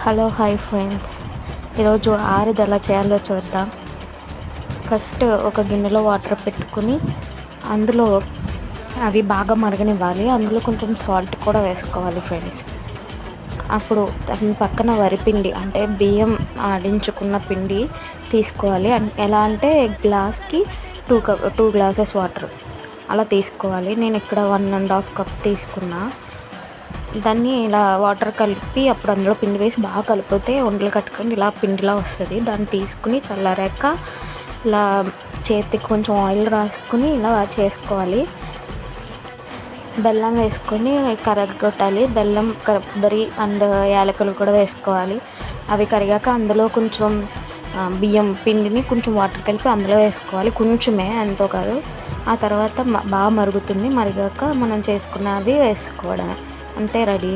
Hello hi friends, ఈరోజు ఆరిది ఎలా చేయాలో చూద్దాం. ఫస్ట్ ఒక గిన్నెలో వాటర్ పెట్టుకుని అందులో అవి బాగా మరగనివ్వాలి. అందులో కొంచెం సాల్ట్ కూడా వేసుకోవాలి ఫ్రెండ్స్. అప్పుడు దాని పక్కన వరిపిండి అంటే బియ్యం ఆడించుకున్న పిండి తీసుకోవాలి. ఎలా అంటే గ్లాస్కి 2 గ్లాసెస్ వాటర్ అలా తీసుకోవాలి. నేను ఇక్కడ 1.5 కప్ తీసుకున్నా. దాన్ని ఇలా వాటర్ కలిపి అప్పుడు అందులో పిండి వేసి బాగా కలిపితే ఉండలు కట్టుకొని ఇలా పిండిలా వస్తుంది. దాన్ని తీసుకుని చల్లారాక ఇలా చేతికి కొంచెం ఆయిల్ రాసుకుని ఇలా చేసుకోవాలి. బెల్లం వేసుకొని కరగొట్టాలి. బెల్లం, కొబ్బరి అండ్ యాలకులు కూడా వేసుకోవాలి. అవి కరిగాక అందులో కొంచెం బియ్యం పిండిని కొంచెం వాటర్ కలిపి అందులో వేసుకోవాలి. కొంచెమే, ఎంతో కాదు. ఆ తర్వాత బాగా మరుగుతుంది. మరిగాక మనం చేసుకున్నవి వేసుకోవడమే. అంతే, రెడీ.